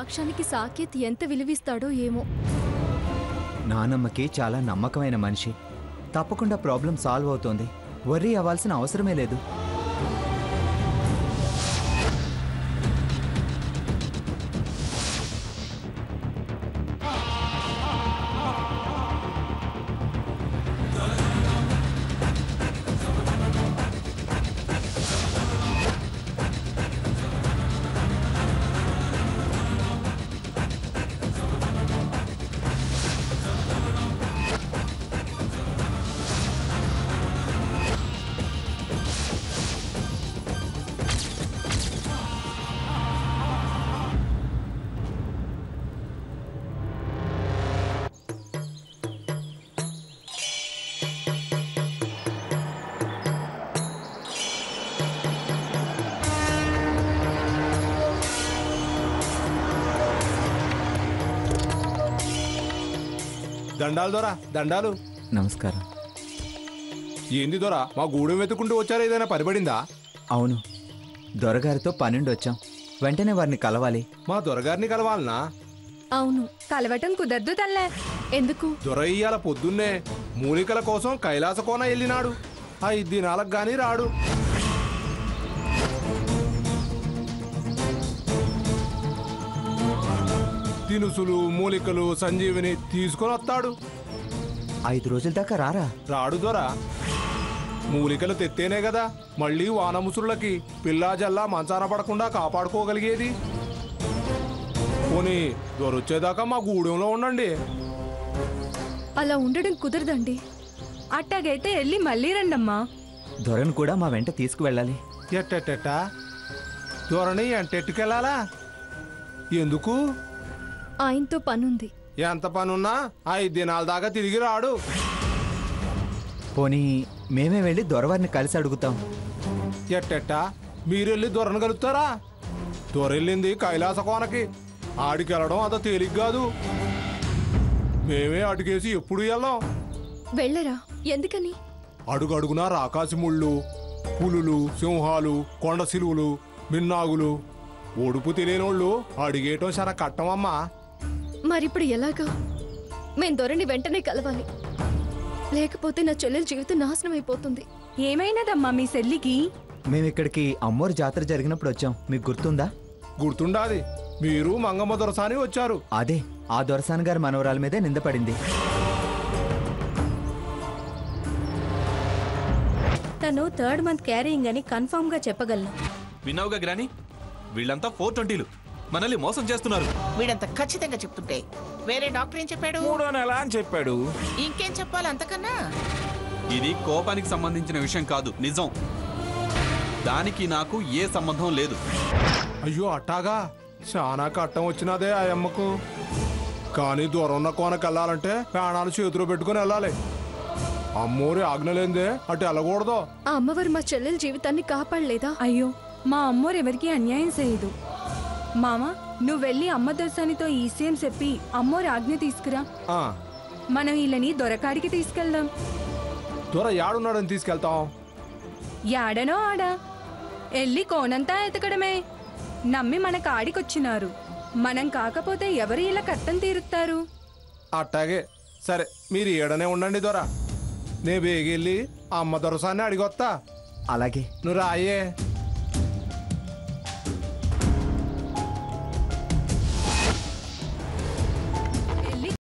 సాక్ష్యానికి సాకేత్ ఎంత విలువిస్తాడో ఏమో. నానమ్మకి చాలా నమ్మకమైన మనిషి. తప్పకుండా ప్రాబ్లం సాల్వ్ అవుతోంది. వర్రీ అవ్వాల్సిన అవసరమే లేదు. దండాలు దొరా, దండాలు. నమస్కారం. ఏంది దొరా, మా గూడెం వెతుకుంటూ వచ్చారా? ఏదైనా పనిపడిందా? అవును, దొరగారితో పనుండి వచ్చాం. వెంటనే వారిని కలవాలి. మా దొరగారిని కలవాలనా? అవును, కలవటం కుదరదు తల్లే. ఎందుకు? దొర ఇయ్యాల పొద్దున్నే మూలికల కోసం కైలాస కోన వెళ్ళినాడు. 5 దినాలకు గాని రాడు. దినుసులు, మూలికలు, సంజీవిని తీసుకొని వస్తాడు. 5 రోజుల దాకా రాడు దొరా. మూలికలు తెత్తేనే కదా మళ్ళీ వానముసురులకి పిల్లా జల్లా మంచాన పడకుండా కాపాడుకోగలిగేది. పోనీ దొరొచ్చేదాకా మా గూడెంలో ఉండండి. అలా ఉండడం కుదరదండి. అట్టాగైతే వెళ్ళి మళ్ళీ రండమ్మా. దొరను కూడా మా వెంట తీసుకువెళ్ళాలి. ఎట్టెట్టెట్ట దొరని ఎంటెట్టుకెళ్ళాలా? ఎందుకు? ఆయనతో పనుంది. ఎంత పనున్నా 5 దినాల దాకా తిరిగి రాడు. పోనీ మేమే వెళ్ళి దొరవారిని కలిసి అడుగుతాం. ఎట్టెట్ట మీరెళ్ళి దొరను కలుపుతారా? దొరెళ్ళింది కైలాస కోనకి. ఆడికెళ్ళడం అంత తేలిక కాదు. మేమే అటుకేసి ఎప్పుడు వెళ్ళాం. వెళ్ళరా? ఎందుకని? అడుగడుగునా రాకాసి ముళ్ళు, పులులు, సింహాలు, కొండ సిలువులు, మిన్నాగులు. ఒడుపు తెలియనోళ్ళు అడిగేయటం చాలా కట్టమమ్మా. మరిప్పుడు ఎలాగా? మేం దొరని వెంటనే కలవాలి, లేకపోతే నా చెల్లెల జీవితం నాశనం అయిపోతుంది. ఏమైనదమ్మా మీ చెల్లికి? మేమిక్కడికి అమ్మోరు జాతర జరిగినప్పుడు వచ్చాం. మీకు గుర్తుందా? గుర్తుండాది. మీరు మంగమ్మ దొరసాని వచ్చారు. అదే, ఆ దొరసాని గారి మనవరాల మీదే నిందపడింది. తను 3rd మంత్ క్యారింగ్ అని కన్ఫర్మ్ గా చెప్పగలను. విన్నావుగా గ్రాని, వీళ్ళంతా 420లు మనల్ని మోసం చేస్తున్నారు. వీడంత ఖచ్చితంగా చెప్తుంటే వేరే డాక్టర్ ఏం చెప్పాడు? 3వ నెల అని చెప్పాడు. ఇంకేం చెప్పాలి అంతకన్నా? ఇది కోపానికి సంబంధించిన విషయం కాదు, నిజం. దానికి నాకు ఏ సంబంధం లేదు. అయ్యో అట్టాగా? చాలా కట్టం వచ్చినదే ఆ అమ్మకు. కానీ దూరం ఉన్న కోనకెళ్ళాలంటే ప్రాణాలు చేతిలో పెట్టుకుని వెళ్ళాలి. అమ్మోరి ఆజ్ఞలేందే అటు వెళ్ళకూడదు. ఆ అమ్మవారు మా చెల్లెల జీవితాన్ని కాపాడలేదా? అయ్యో, మా అమ్మోరు ఎవరికి అన్యాయం చేయదు. మామ, నువ్వు వెళ్ళి అమ్మ దొరసానితో ఈ విషయం చెప్పి అమ్మోరు ఆజ్ఞ తీసుకురా. మనం వీళ్ళని దొరకాడికి తీసుకెళ్దాం. దొర యాడున్నాడని తీసుకెళ్తాం? యాడనో ఆడా వెళ్ళి కోనంతా ఎతకడమే. నమ్మి మన కాడికొచ్చినారు. మనం కాకపోతే ఎవరు ఇలా కట్టం తీరుతారు? అట్టాగే. సరే, మీరు ఏడనే ఉండండి దొర. నే బేగెళ్ళి అమ్మ దొరసాన్ని అడిగొత్తా. అలాగే. నువ్వు రాయే.